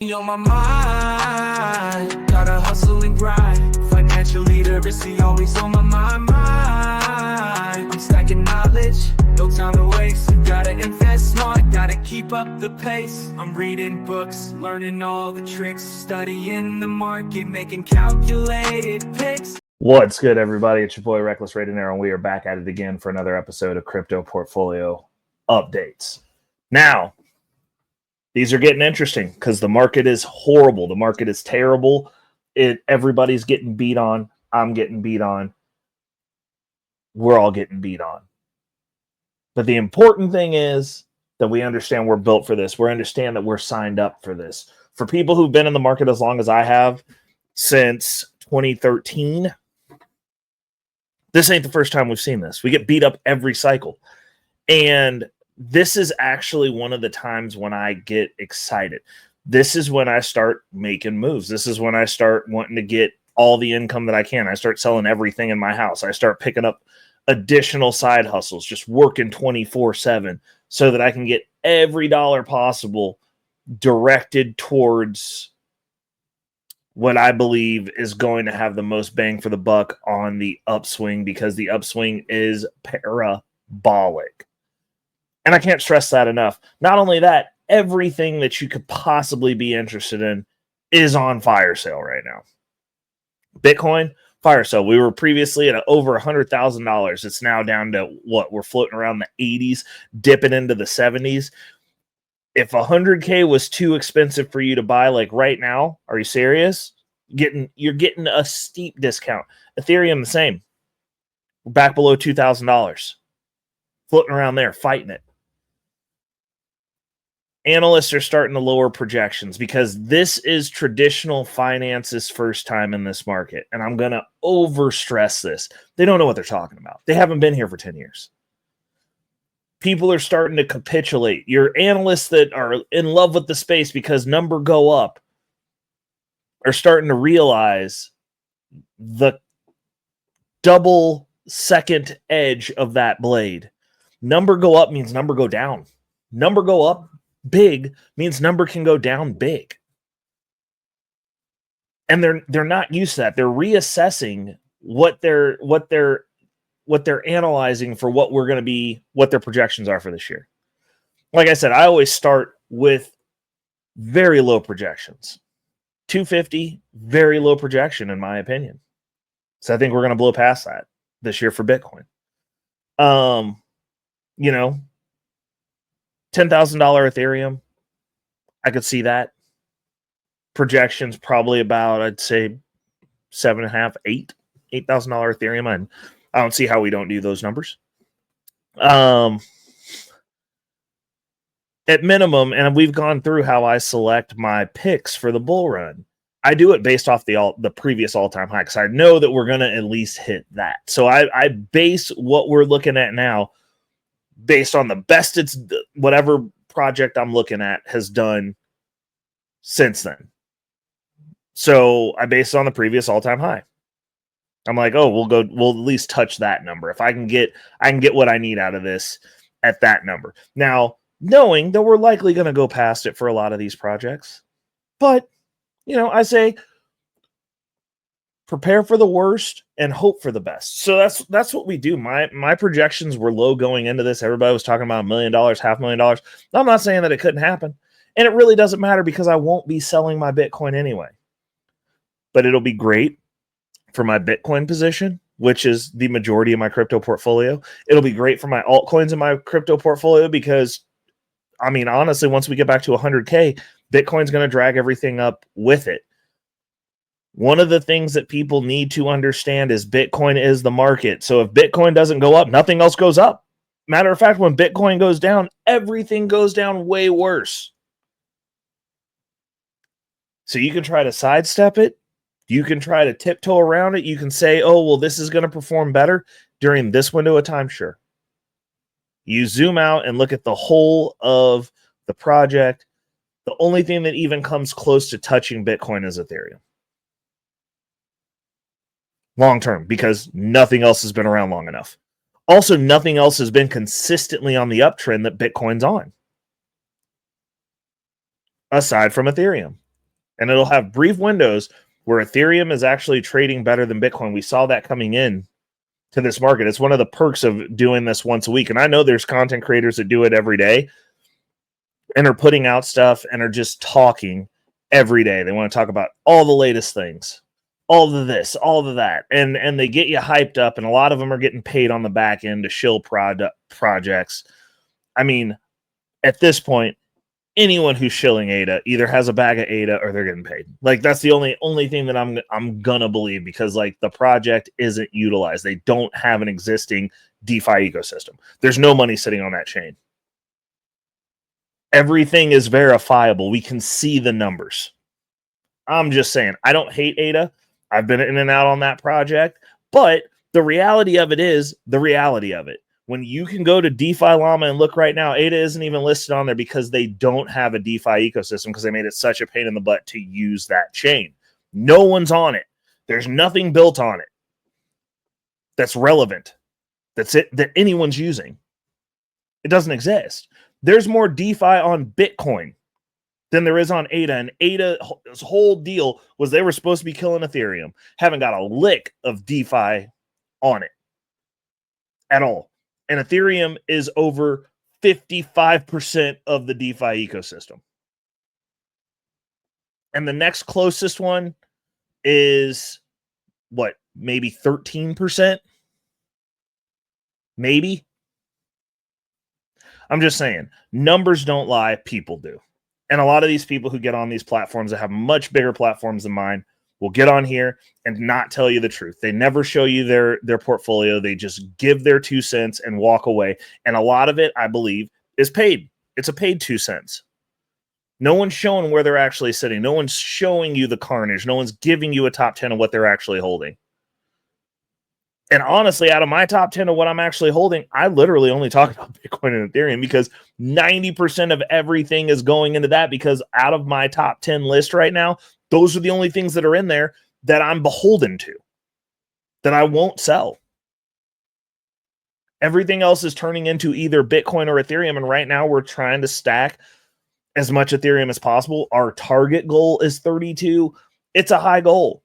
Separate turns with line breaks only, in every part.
On my mind, gotta hustle and grind. Financial literacy always on my mind. I'm stacking knowledge, no time to waste. Gotta invest smart, gotta keep up the pace. I'm reading books, learning all the tricks, studying the market, making calculated picks.
What's good, everybody? It's your boy Reckless Raidinaire, and we are back at it again for another episode of Crypto Portfolio Updates. Now, these are getting interesting because the market is horrible. The market is terrible. Everybody's getting beat on. I'm getting beat on. We're all getting beat on. But the important thing is that we understand we're built for this. We understand that we're signed up for this. For people who've been in the market as long as I have, since 2013, this ain't the first time we've seen this. We get beat up every cycle. And this is actually one of the times when I get excited. This is when I start making moves. This is when I start wanting to get all the income that I can. I start selling everything in my house. I start picking up additional side hustles, just working 24/7 so that I can get every dollar possible directed towards what I believe is going to have the most bang for the buck on the upswing, because the upswing is parabolic. And I can't stress that enough. Not only that, everything that you could possibly be interested in is on fire sale right now. Bitcoin, fire sale. We were previously at over $100,000. It's now down to what? We're floating around the 80s, dipping into the 70s. If 100K was too expensive for you to buy, like right now, are you serious? You're getting a steep discount. Ethereum, the same. We're back below $2,000. Floating around there, fighting it. Analysts are starting to lower projections because this is traditional finance's first time in this market. And I'm going to overstress this. They don't know what they're talking about. They haven't been here for 10 years. People are starting to capitulate. Your analysts that are in love with the space because numbers go up are starting to realize the double second edge of that blade. Number go up means number go down. Number go up big means number can go down big. And they're not used to that. They're reassessing what they're analyzing for what we're going to be, what their projections are for this year. Like I said, I always start with very low projections. 250, very low projection in my opinion. So I think we're going to blow past that this year for Bitcoin. $10,000 Ethereum, I could see that. Projections probably about, I'd say, $7,500, $8,000 Ethereum. And I don't see how we don't do those numbers. At minimum, and we've gone through how I select my picks for the bull run. I do it based off the previous all-time high because I know that we're going to at least hit that. So I base what we're looking at now based on the best whatever project I'm looking at has done since then. So I base it on the previous all-time high. I'm like, oh, we'll at least touch that number. If I can get what I need out of this at that number. Now, knowing that we're likely going to go past it for a lot of these projects. But, I say prepare for the worst and hope for the best. So that's what we do. My projections were low going into this. Everybody was talking about $1 million, $500,000. I'm not saying that it couldn't happen. And it really doesn't matter because I won't be selling my Bitcoin anyway. But it'll be great for my Bitcoin position, which is the majority of my crypto portfolio. It'll be great for my altcoins in my crypto portfolio because, honestly, once we get back to 100K, Bitcoin's going to drag everything up with it. One of the things that people need to understand is Bitcoin is the market. So if Bitcoin doesn't go up, nothing else goes up. Matter of fact, when Bitcoin goes down, everything goes down way worse. So you can try to sidestep it. You can try to tiptoe around it. You can say, oh, well, this is going to perform better during this window of time. Sure. You zoom out and look at the whole of the project. The only thing that even comes close to touching Bitcoin is Ethereum. Long term, because nothing else has been around long enough. Also, nothing else has been consistently on the uptrend that Bitcoin's on. Aside from Ethereum. And it'll have brief windows where Ethereum is actually trading better than Bitcoin. We saw that coming in to this market. It's one of the perks of doing this once a week. And I know there's content creators that do it every day and are putting out stuff and are just talking every day. They want to talk about all the latest things, all of this, all of that. And they get you hyped up, and a lot of them are getting paid on the back end to shill projects. I mean, at this point, anyone who's shilling ADA either has a bag of ADA or they're getting paid. Like, that's the only thing that I'm gonna believe, because like the project isn't utilized. They don't have an existing DeFi ecosystem. There's no money sitting on that chain. Everything is verifiable. We can see the numbers. I'm just saying, I don't hate ADA. I've been in and out on that project, but the reality of it is the reality of it. When you can go to DeFi Llama and look right now, ADA isn't even listed on there because they don't have a DeFi ecosystem, because they made it such a pain in the butt to use that chain. No one's on it. There's nothing built on it that's relevant, that anyone's using. It doesn't exist. There's more DeFi on Bitcoin than there is on ADA. And ADA's whole deal was they were supposed to be killing Ethereum. Haven't got a lick of DeFi on it at all. And Ethereum is over 55% of the DeFi ecosystem. And the next closest one is what? Maybe 13%? Maybe? I'm just saying, numbers don't lie, people do. And a lot of these people who get on these platforms that have much bigger platforms than mine will get on here and not tell you the truth. They never show you their portfolio. They just give their 2 cents and walk away. And a lot of it, I believe, is paid. It's a paid 2 cents. No one's showing where they're actually sitting. No one's showing you the carnage. No one's giving you a top 10 of what they're actually holding. And honestly, out of my top 10 of what I'm actually holding, I literally only talk about Bitcoin and Ethereum, because 90% of everything is going into that, because out of my top 10 list right now, those are the only things that are in there that I'm beholden to, that I won't sell. Everything else is turning into either Bitcoin or Ethereum. And right now we're trying to stack as much Ethereum as possible. Our target goal is 32. It's a high goal.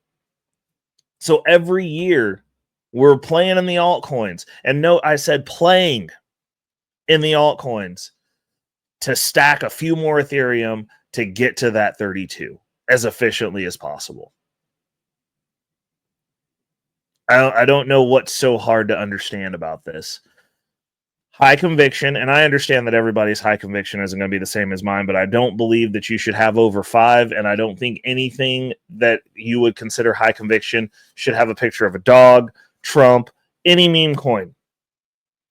So every year, we're playing in the altcoins. And note, I said playing in the altcoins to stack a few more Ethereum to get to that 32 as efficiently as possible. I don't know what's so hard to understand about this. High conviction, and I understand that everybody's high conviction isn't going to be the same as mine, but I don't believe that you should have over 5, and I don't think anything that you would consider high conviction should have a picture of a dog, Trump, any meme coin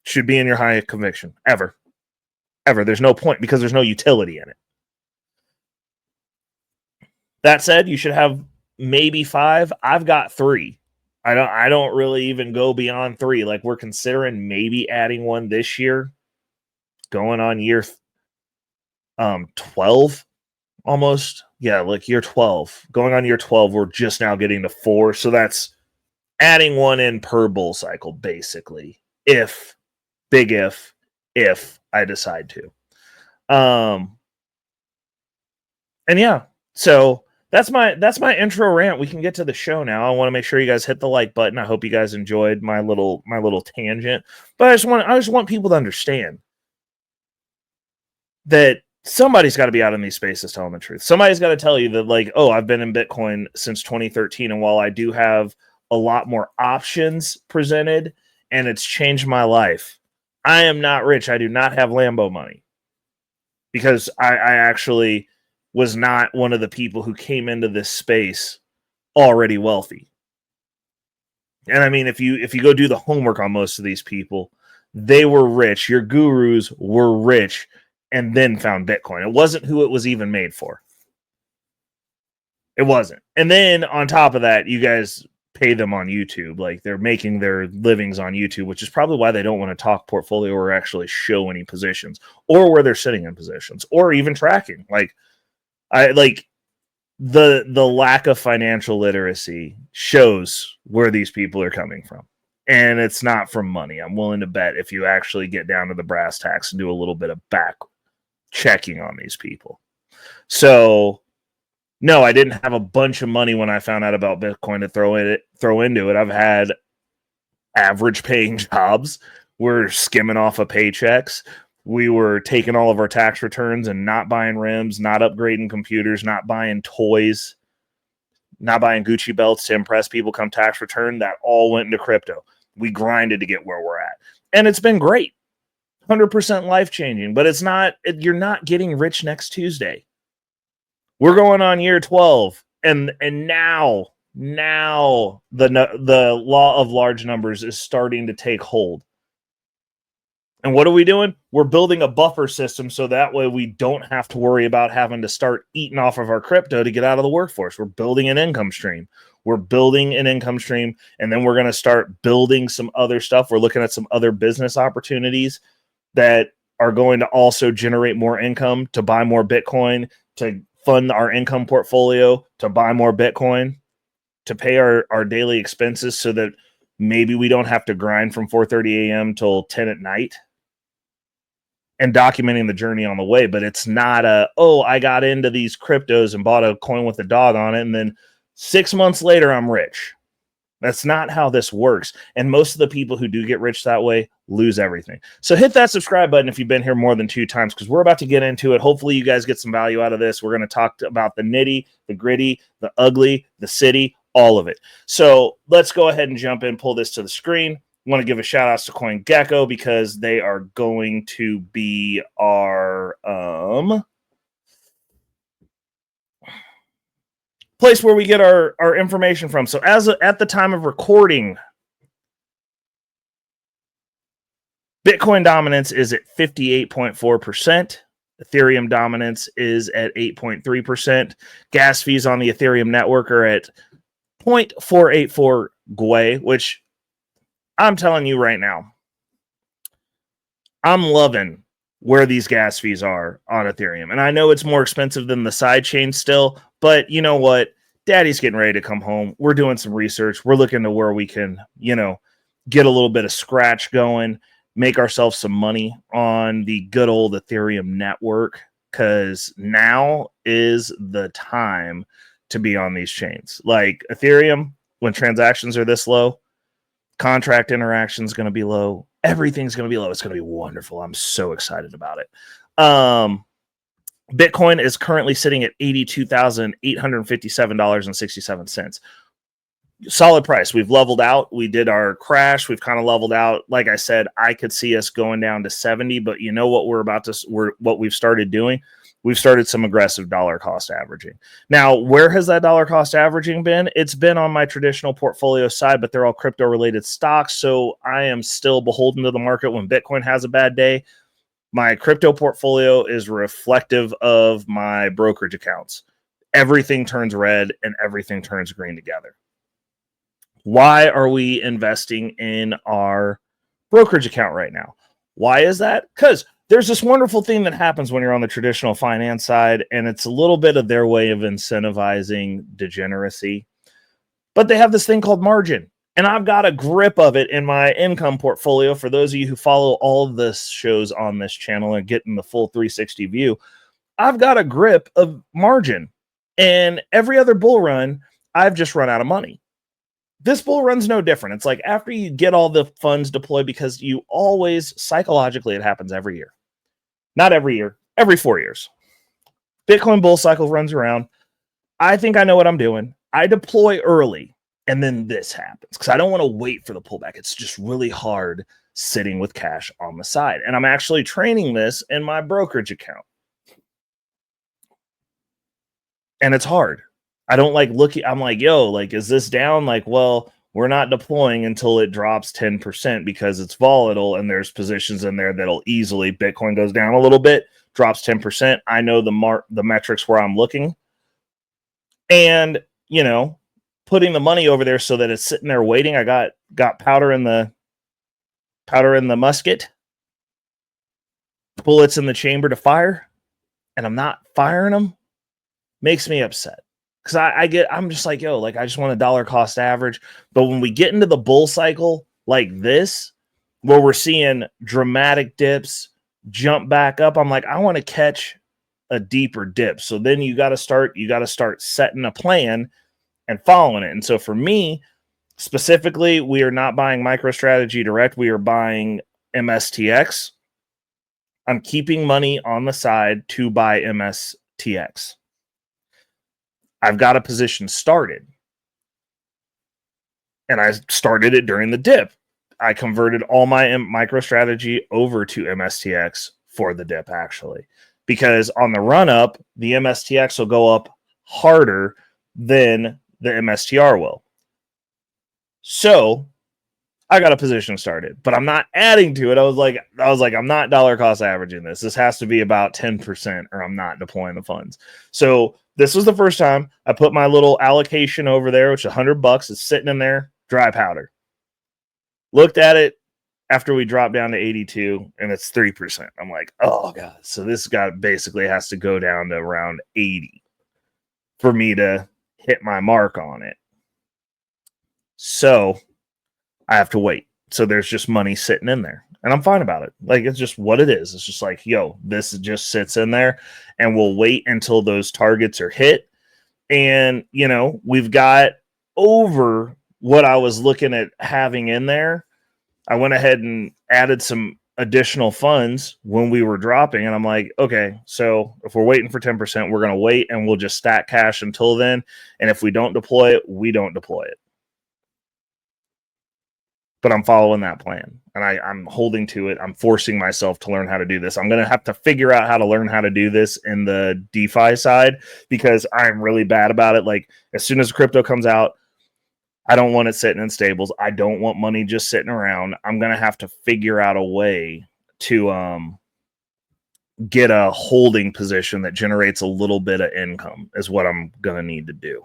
should be in your high conviction, ever. There's no point, because there's no utility in it. That said, you should have maybe 5. I've got 3. I don't really even go beyond 3. Like, we're considering maybe adding one this year, going on year 12 almost. Yeah, like year 12. Going on year 12, we're just now getting to 4. So that's adding one in per bull cycle, basically, if I decide to. And yeah, so that's my intro rant. We can get to the show now. I want to make sure you guys hit the like button. I hope you guys enjoyed my little tangent. But I just want people to understand that somebody's got to be out in these spaces telling the truth. Somebody's got to tell you that, like, oh, I've been in Bitcoin since 2013, and while I do have a lot more options presented and it's changed my life, I am not rich. I do not have Lambo money, because I actually was not one of the people who came into this space already wealthy. And I mean, if you go do the homework on most of these people, they were rich. Your gurus were rich and then found Bitcoin. It wasn't who it was even made for. It wasn't. And then on top of that, you guys pay them on YouTube. Like, they're making their livings on YouTube, which is probably why they don't want to talk portfolio or actually show any positions, or where they're sitting in positions, or even tracking. Like, the lack of financial literacy shows where these people are coming from. And it's not from money. I'm willing to bet if you actually get down to the brass tacks and do a little bit of back checking on these people. So No, I didn't have a bunch of money when I found out about Bitcoin to throw into it. I've had average paying jobs. We're skimming off of paychecks. We were taking all of our tax returns and not buying rims, not upgrading computers, not buying toys, not buying Gucci belts to impress people come tax return. That all went into crypto. We grinded to get where we're at. And it's been great. 100% life-changing. But it's not, you're not getting rich next Tuesday. We're going on year 12. And now the law of large numbers is starting to take hold. And what are we doing? We're building a buffer system so that way we don't have to worry about having to start eating off of our crypto to get out of the workforce. We're building an income stream. And then we're going to start building some other stuff. We're looking at some other business opportunities that are going to also generate more income, to buy more Bitcoin, to fund our income portfolio, to buy more Bitcoin, to pay our daily expenses so that maybe we don't have to grind from 4:30 a.m. till 10 at night. And documenting the journey on the way. But it's not I got into these cryptos and bought a coin with a dog on it, and then 6 months later I'm rich. That's not how this works. And most of the people who do get rich that way lose everything. So hit that subscribe button if you've been here more than 2 times, because we're about to get into it. Hopefully you guys get some value out of this. We're going to talk about the nitty, the gritty, the ugly, the city, all of it. So let's go ahead and jump in, pull this to the screen. I want to give a shout out to CoinGecko because they are going to be our place where we get our information from. So at the time of recording, Bitcoin dominance is at 58.4%. Ethereum dominance is at 8.3%. Gas fees on the Ethereum network are at 0.484 GUI, which I'm telling you right now, I'm loving where these gas fees are on Ethereum. And I know it's more expensive than the side chain still, but you know what? Daddy's getting ready to come home. We're doing some research. We're looking to where we can, get a little bit of scratch going, make ourselves some money on the good old Ethereum network, because now is the time to be on these chains. Like Ethereum, when transactions are this low, contract interaction is going to be low. Everything's going to be low. It's going to be wonderful. I'm so excited about it. Bitcoin is currently sitting at $82,857.67. Solid price. We've leveled out. We did our crash. We've kind of leveled out. Like I said, I could see us going down to 70, but you know what what we've started doing? We've started some aggressive dollar cost averaging. Now, where has that dollar cost averaging been? It's been on my traditional portfolio side, but they're all crypto related stocks. So I am still beholden to the market when Bitcoin has a bad day. My crypto portfolio is reflective of my brokerage accounts. Everything turns red and everything turns green together. Why are we investing in our brokerage account right now? Why is that? Because there's this wonderful thing that happens when you're on the traditional finance side, and it's a little bit of their way of incentivizing degeneracy. But they have this thing called margin, and I've got a grip of it in my income portfolio. For those of you who follow all of the shows on this channel and getting the full 360 view, I've got a grip of margin. And every other bull run, I've just run out of money. This bull run's no different. It's like after you get all the funds deployed, because you always, psychologically, it happens every year. Not every year, every 4 years. Bitcoin bull cycle runs around. I think I know what I'm doing. I deploy early, and then this happens because I don't want to wait for the pullback. It's just really hard sitting with cash on the side. And I'm actually training this in my brokerage account. And it's hard. I don't like looking. I'm like, yo, like, is this down? Like, well, we're not deploying until it drops 10% because it's volatile and there's positions in there that'll easily, Bitcoin goes down a little bit, drops 10%. I know the metrics where I'm looking, and, putting the money over there so that it's sitting there waiting. I got powder in the musket, bullets in the chamber to fire, and I'm not firing them. Makes me upset. Because I'm just like, yo, like, I just want a dollar cost average. But when we get into the bull cycle like this, where we're seeing dramatic dips, jump back up, I'm like, I want to catch a deeper dip. So then you got to start setting a plan and following it. And so for me specifically, we are not buying MicroStrategy direct. We are buying MSTX. I'm keeping money on the side to buy MSTX. I've got a position started, and I started it during the dip. I converted all my MicroStrategy over to MSTX for the dip, actually, because on the run up, the MSTX will go up harder than the MSTR will. So I got a position started, but I'm not adding to it. I was like, I'm not dollar cost averaging this. This has to be about 10% or I'm not deploying the funds. So this was the first time I put my little allocation over there, which is $100. It's sitting in there, dry powder. Looked at it after we dropped down to 82 and it's 3%. I'm like, oh God. So this guy basically has to go down to around 80 for me to hit my mark on it. So I have to wait. So there's just money sitting in there and I'm fine about it. Like, it's just what it is. It's just like, yo, this just sits in there and we'll wait until those targets are hit. And, you know, we've got over what I was looking at having in there. I went ahead and added some additional funds when we were dropping. And I'm like, okay, so if we're waiting for 10%, we're going to wait and we'll just stack cash until then. And if we don't deploy it, we don't deploy it. But I'm following that plan and I'm holding to it. I'm forcing myself to learn how to do this. I'm going to have to figure out how to learn how to do this in the DeFi side because I'm really bad about it. Like, as soon as crypto comes out, I don't want it sitting in stables. I don't want money just sitting around. I'm going to have to figure out a way to get a holding position that generates a little bit of income is what I'm going to need to do.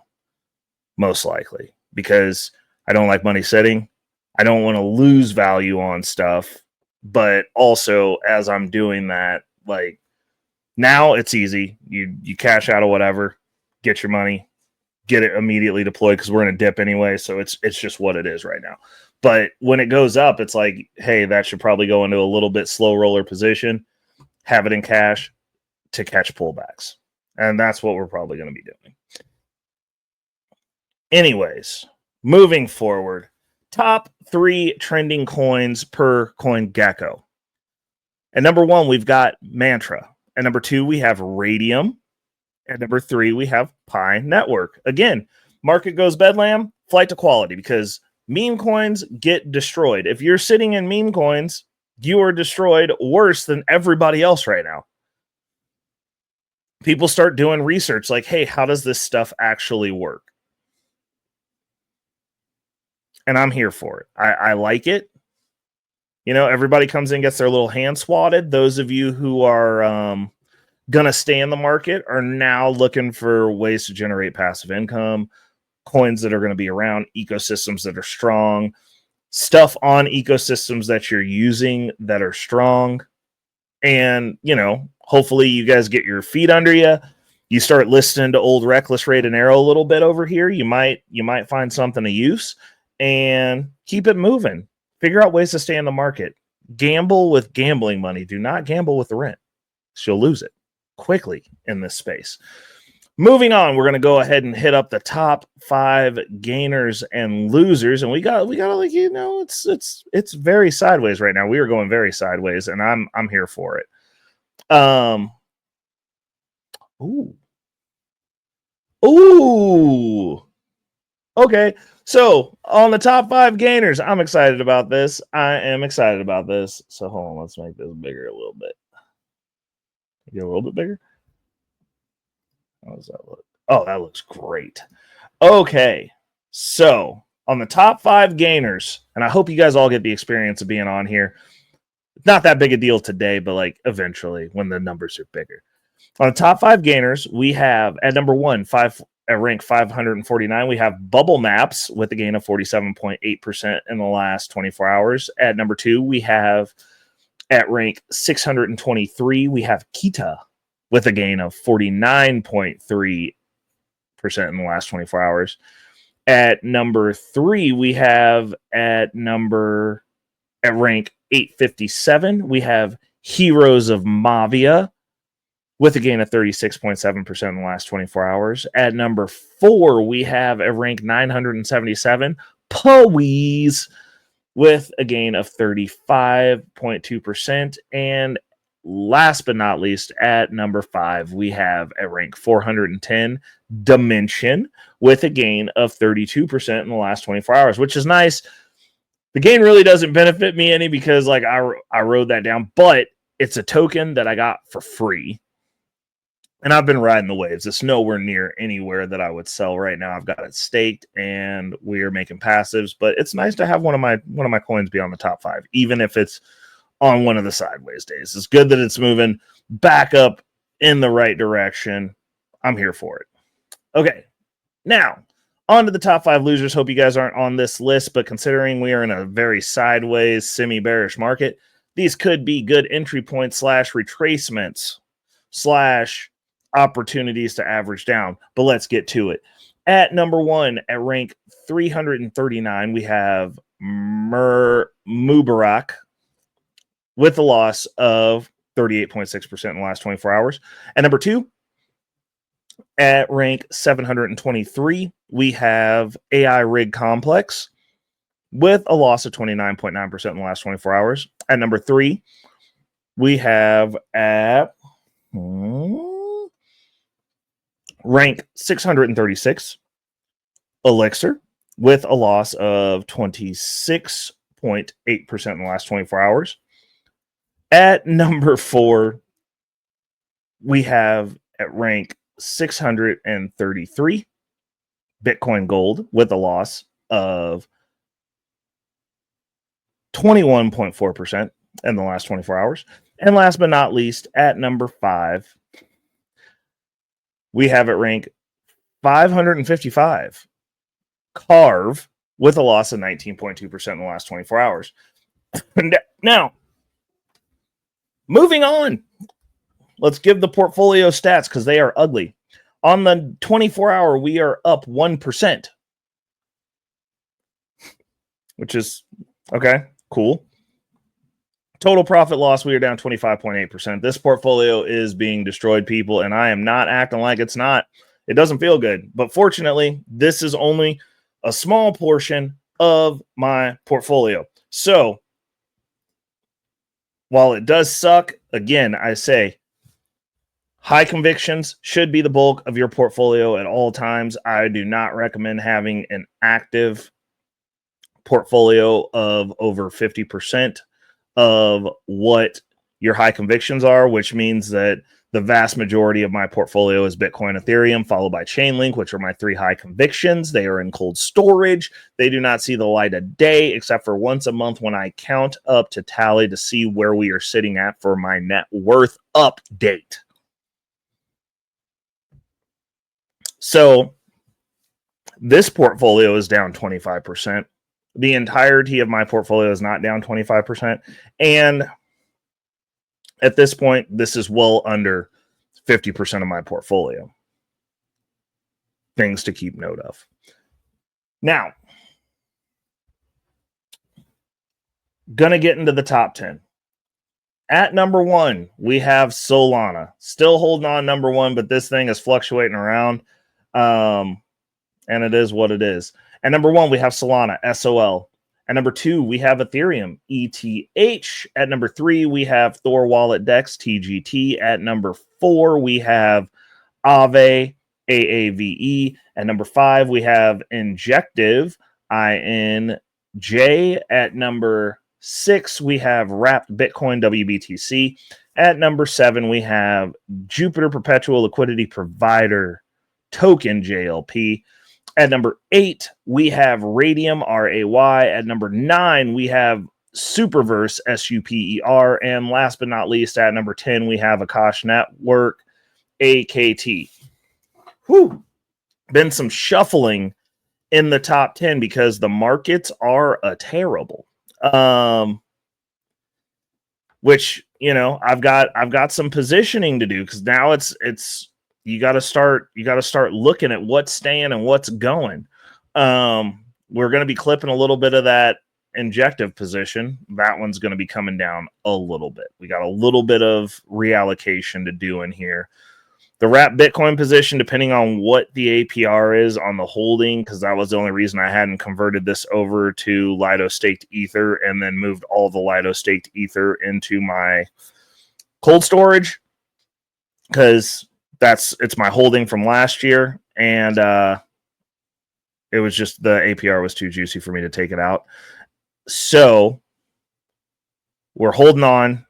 Most likely, because I don't like money sitting. I don't want to lose value on stuff, but also as I'm doing that, like, now it's easy. You cash out of whatever, get your money, get it immediately deployed because we're in a dip anyway. So it's just what it is right now. But when it goes up, it's like, hey, that should probably go into a little bit slow roller position, have it in cash to catch pullbacks. And that's what we're probably going to be doing. Anyways, moving forward. Top 3 trending coins per CoinGecko. At number 1, we've got Mantra. At number 2, we have Radium. At number 3, we have Pi Network. Again, market goes bedlam, flight to quality, because meme coins get destroyed. If you're sitting in meme coins, you are destroyed worse than everybody else right now. People start doing research like, hey, how does this stuff actually work? And I'm here for it. I like it. You know, everybody comes in, gets their little hand swatted. Those of you who are going to stay in the market are now looking for ways to generate passive income, coins that are going to be around, ecosystems that are strong, stuff on ecosystems that you're using that are strong. And, you know, hopefully you guys get your feet under you. You start listening to old Reckless Raid and Arrow a little bit over here. You might find something of use. And keep it moving. Figure out ways to stay in the market. Gamble with gambling money. Do not gamble with the rent. You'll lose it quickly in this space. Moving on, we're going to go ahead and hit up the top 5 gainers and losers. And we got like, you know, it's very sideways right now. We are going very sideways, and I'm here for it. Ooh. Okay. So on the top 5 gainers, I'm excited about this. I am excited about this. So hold on, let's make this bigger a little bit. Get a little bit bigger. How does that look? Oh, that looks great. Okay. So on the top 5 gainers, and I hope you guys all get the experience of being on here. Not that big a deal today, but like eventually when the numbers are bigger. On the top 5 gainers, we have at number 1, at rank 549, we have Bubble Maps with a gain of 47.8% in the last 24 hours. At number 2, we have at rank 623, we have Kita with a gain of 49.3% in the last 24 hours. At number 3, we have at rank 857, we have Heroes of Mavia with a gain of 36.7% in the last 24 hours. At number 4, we have a rank 977, Powies, with a gain of 35.2%. And last but not least, at number 5, we have a rank 410, Dimension, with a gain of 32% in the last 24 hours, which is nice. The gain really doesn't benefit me any because like I rode that down, but it's a token that I got for free. And I've been riding the waves. It's nowhere near anywhere that I would sell right now. I've got it staked and we are making passives, but it's nice to have one of my coins be on the top 5, even if it's on one of the sideways days. It's good that it's moving back up in the right direction. I'm here for it. Okay. Now, on to the top 5 losers. Hope you guys aren't on this list, but considering we are in a very sideways, semi-bearish market, these could be good entry points / retracements / opportunities to average down. But let's get to it. At number 1, at rank 339, we have Mubarak with a loss of 38.6% in the last 24 hours. At number 2, at rank 723, we have AI Rig Complex with a loss of 29.9% in the last 24 hours. At number 3, we have at rank 636, Elixir, with a loss of 26.8% in the last 24 hours. At number 4, we have at rank 633, Bitcoin Gold, with a loss of 21.4% in the last 24 hours. And last but not least, at number 5, we have at rank 555, Carve, with a loss of 19.2% in the last 24 hours. Now, moving on, let's give the portfolio stats because they are ugly. On the 24-hour, we are up 1%, which is okay, cool. Total profit loss, we are down 25.8%. This portfolio is being destroyed, people, and I am not acting like it's not. It doesn't feel good. But fortunately, this is only a small portion of my portfolio. So, while it does suck, again, I say, high convictions should be the bulk of your portfolio at all times. I do not recommend having an active portfolio of over 50% of what your high convictions are, which means that the vast majority of my portfolio is Bitcoin, Ethereum, followed by Chainlink, which are my 3 high convictions. They are in cold storage. They do not see the light of day except for once a month when I count up to tally to see where we are sitting at for my net worth update. So this portfolio is down 25%. The entirety of my portfolio is not down 25%. And at this point, this is well under 50% of my portfolio. Things to keep note of. Now, gonna get into the top 10. At number 1, we have Solana. Still holding on number 1, but this thing is fluctuating around. And it is what it is. At number 1, we have Solana, SOL. At number 2, we have Ethereum, ETH. At number 3, we have Thorwallet DEX, TGT. At number 4, we have Aave, AAVE. At number 5, we have Injective, INJ. At number 6, we have Wrapped Bitcoin, WBTC. At number 7, we have Jupiter Perpetual Liquidity Provider Token, JLP. At number 8, we have Radium, RAY. At number 9, we have Superverse, SUPER. And last but not least, at number 10, we have Akash Network, AKT. Whew. Been some shuffling in the top 10 because the markets are terrible. Which, you know, I've got some positioning to do because now it's you got to start looking at what's staying and what's going. We're going to be clipping a little bit of that injective position, that one's going to be coming down a little bit. We got a little bit of reallocation to do in here. The wrap Bitcoin position, depending on what the APR is on the holding, because that was the only reason I hadn't converted this over to Lido staked Ether and then moved all the Lido staked Ether into my cold storage, because it's my holding from last year, and it was just the APR was too juicy for me to take it out. So we're holding on.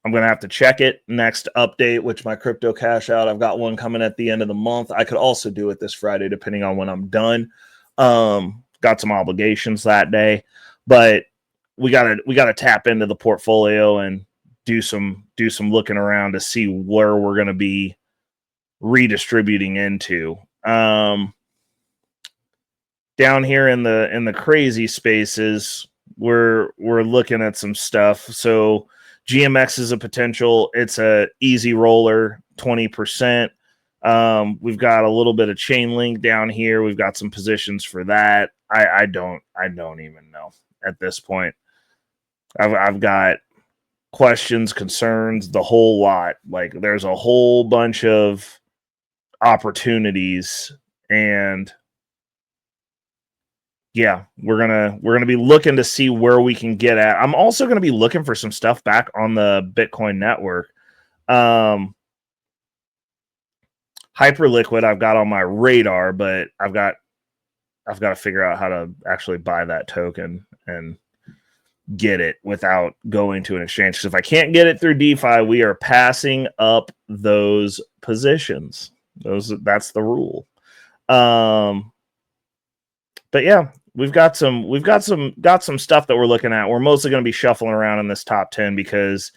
I'm going to have to check it next update, which my crypto cash out. I've got one coming at the end of the month. I could also do it this Friday, depending on when I'm done. Got some obligations that day, but we gotta tap into the portfolio and do some looking around to see where we're going to be redistributing into. Down here in the crazy spaces, we're looking at some stuff. So GMX is a potential. It's a easy roller, 20%. We've got a little bit of chain link down here. We've got some positions for that. I don't even know at this point. I've got questions, concerns, the whole lot. Like, there's a whole bunch of opportunities, and yeah, we're gonna be looking to see where we can get at. I'm also gonna be looking for some stuff back on the Bitcoin network. Hyperliquid I've got on my radar, but I've got to figure out how to actually buy that token and get it without going to an exchange. Because if I can't get it through DeFi, we are passing up those positions. That's the rule. But yeah, we've got some stuff that we're looking at. We're mostly going to be shuffling around in this top 10 because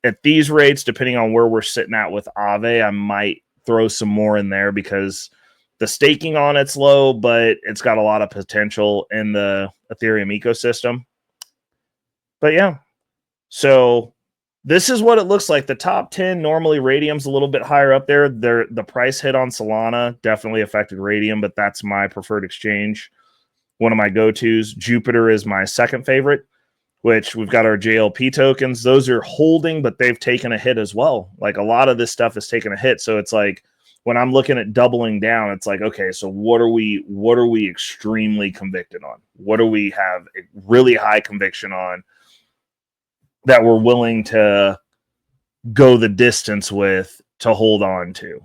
at these rates, depending on where we're sitting at with Aave, I might throw some more in there because the staking on it's low, but it's got a lot of potential in the Ethereum ecosystem. But yeah, so this is what it looks like. The top 10, normally Radium's a little bit higher up there. The price hit on Solana definitely affected Radium, but that's my preferred exchange. One of my go-tos. Jupiter is my second favorite, which we've got our JLP tokens. Those are holding, but they've taken a hit as well. Like, a lot of this stuff has taken a hit. So it's like, when I'm looking at doubling down, it's like, okay, so what are we extremely convicted on? What do we have a really high conviction on that we're willing to go the distance with to hold on to?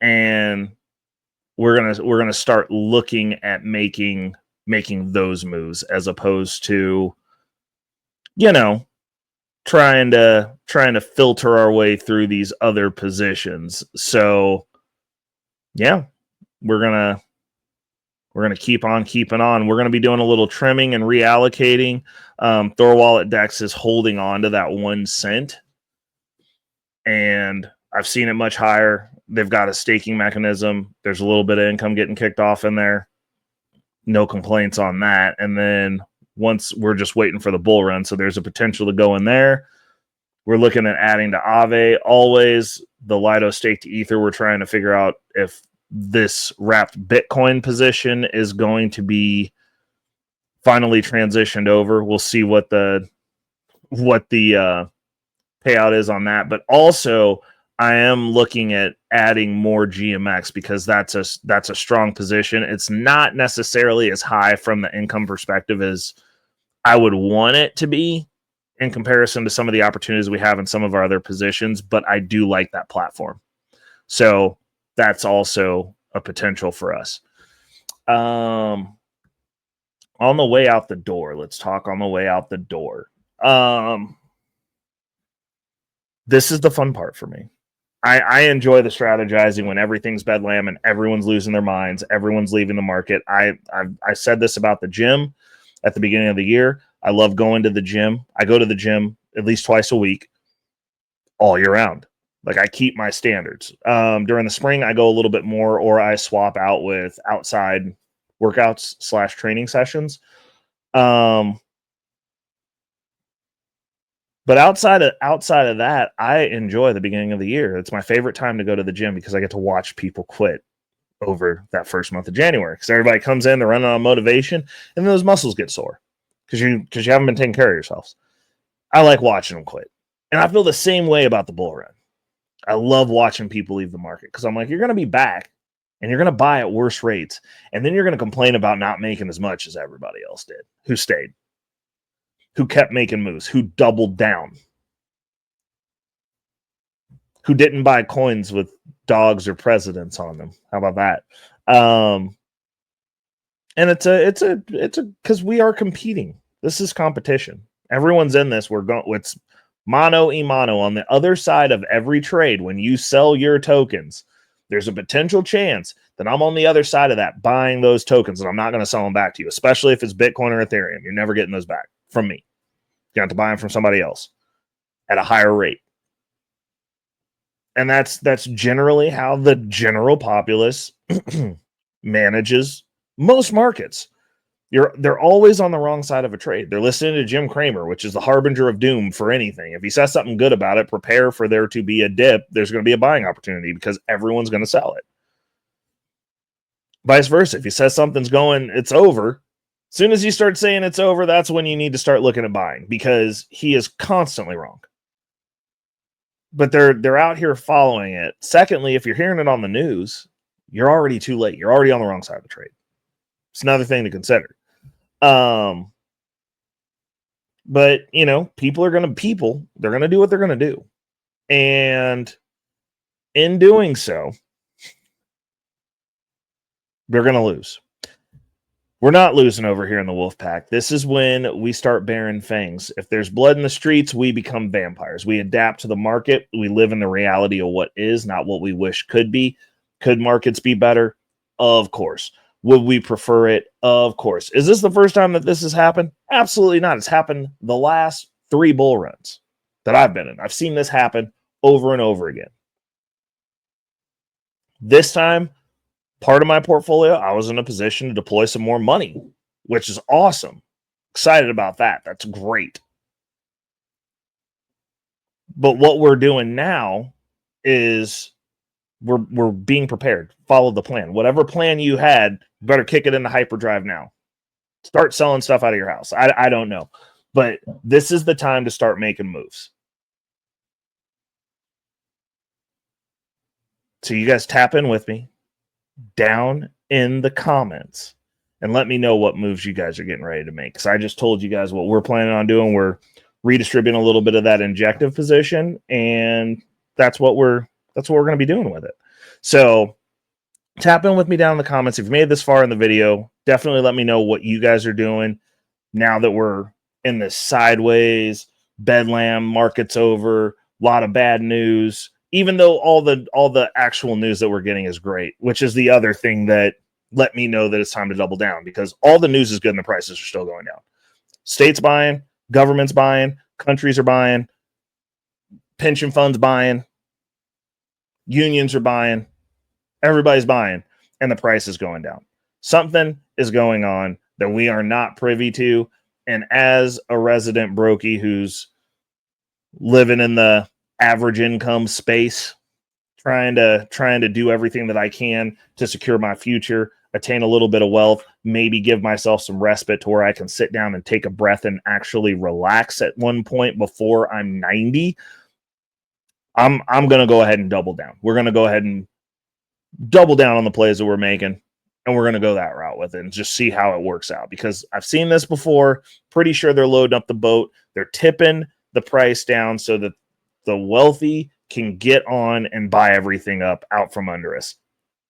And we're gonna start looking at making those moves, as opposed to, trying to filter our way through these other positions. So yeah, we're gonna keep on keeping on. We're gonna be doing a little trimming and reallocating. Thorwallet Dex is holding on to that 1 cent, and I've seen it much higher. They've got a staking mechanism. There's a little bit of income getting kicked off in there. No complaints on that. And then once, we're just waiting for the bull run, so there's a potential to go in there. We're looking at adding to Aave. Always the Lido staked Ether. We're trying to figure out if this wrapped Bitcoin position is going to be finally transitioned over. We'll see what the payout is on that. But also, I am looking at adding more GMX because that's a strong position. It's not necessarily as high from the income perspective as I would want it to be in comparison to some of the opportunities we have in some of our other positions, but I do like that platform. So that's also a potential for us. On the way out the door, let's talk on the way out the door. This is the fun part for me. I enjoy the strategizing when everything's bedlam and everyone's losing their minds, everyone's leaving the market. I said this about the gym at the beginning of the year. I love going to the gym. I go to the gym at least twice a week, all year round. Like, I keep my standards. During the spring, I go a little bit more, or I swap out with outside workouts / training sessions. But outside of that, I enjoy the beginning of the year. It's my favorite time to go to the gym because I get to watch people quit over that first month of January. Because everybody comes in, they're running on motivation, and those muscles get sore. because you haven't been taking care of yourselves. I like watching them quit. And I feel the same way about the bull run. I love watching people leave the market because I'm like, you're going to be back and you're going to buy at worse rates. And then you're going to complain about not making as much as everybody else did, who stayed, who kept making moves, who doubled down, who didn't buy coins with dogs or presidents on them. How about that? And it's because we are competing. This is competition. Everyone's in this. It's mano a mano. On the other side of every trade, when you sell your tokens, there's a potential chance that I'm on the other side of that buying those tokens, and I'm not going to sell them back to you, especially if it's Bitcoin or Ethereum. You're never getting those back from me. You have to buy them from somebody else at a higher rate. And that's generally how the general populace manages most markets. They're always on the wrong side of a trade. They're listening to Jim Cramer, which is the harbinger of doom for anything. If he says something good about it, prepare for there to be a dip. There's going to be a buying opportunity because everyone's going to sell it. Vice versa. If he says something's going, it's over. As soon as you start saying it's over, that's when you need to start looking at buying because he is constantly wrong. But they're out here following it. Secondly, if you're hearing it on the news, you're already too late. You're already on the wrong side of the trade. It's another thing to consider. But you know, they're going to do what they're going to do. And in doing so, they're going to lose. We're not losing over here in the wolf pack. This is when we start bearing fangs. If there's blood in the streets, we become vampires. We adapt to the market. We live in the reality of what is, not what we wish could be. Could markets be better? Of course. Would we prefer it? Of course. Is this the first time that this has happened? Absolutely not. It's happened the last 3 bull runs that I've been in. I've seen this happen over and over again. This time, part of my portfolio, I was in a position to deploy some more money, which is awesome. Excited about that. That's great. But what we're doing now is we're being prepared. Follow the plan. Whatever plan you had, you better kick it into hyperdrive now. Start selling stuff out of your house. I don't know. But this is the time to start making moves. So you guys tap in with me down in the comments and let me know what moves you guys are getting ready to make. Because I just told you guys what we're planning on doing. We're redistributing a little bit of that injective position, and that's what we're going to be doing with it. So tap in with me down in the comments. If you made it this far in the video, definitely let me know what you guys are doing now that we're in this sideways bedlam, market's over, a lot of bad news. Even though all the actual news that we're getting is great, which is the other thing that let me know that it's time to double down, because all the news is good and the prices are still going down. States buying, governments buying, countries are buying, pension funds buying, unions are buying, everybody's buying, and the price is going down. Something is going on that we are not privy to. And as a resident brokey who's living in the average income space, trying to do everything that I can to secure my future, attain a little bit of wealth, maybe give myself some respite to where I can sit down and take a breath and actually relax at one point before I'm 90. I'm going to go ahead and double down. We're going to go ahead and double down on the plays that we're making, and we're going to go that route with it and just see how it works out, because I've seen this before. Pretty sure they're loading up the boat. They're tipping the price down so that the wealthy can get on and buy everything up out from under us.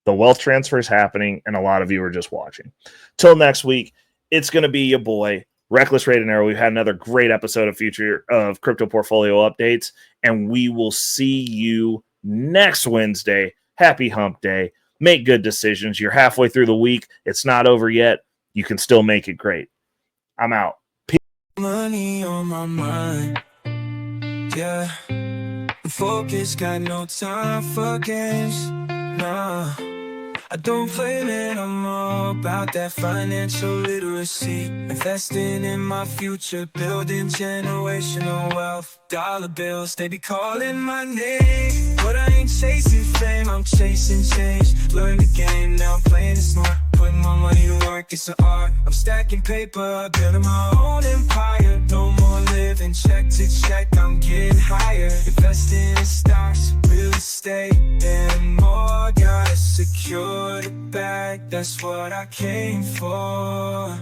The wealth transfer is happening, and a lot of you are just watching. Till next week, it's going to be your boy, Reckless Raid and Arrow. We've had another great episode of Crypto Portfolio Updates, and we will see you next Wednesday. Happy hump day. Make good decisions. You're halfway through the week. It's not over yet. You can still make it great. I'm out. Peace.
Money on my mind. Yeah. Focus, got no time for games. Nah, I don't play, man. I'm all about that financial literacy. Investing in my future, building generational wealth. Dollar bills, they be calling my name. But I ain't chasing fame, I'm chasing change. Learn the game, now I'm playing it smart. Putting my money to work, like it's an art. I'm stacking paper, building my own empire. No more living check to check, I'm getting higher. Investing in stocks, real estate, and more. Gotta secure the bag, that's what I came for.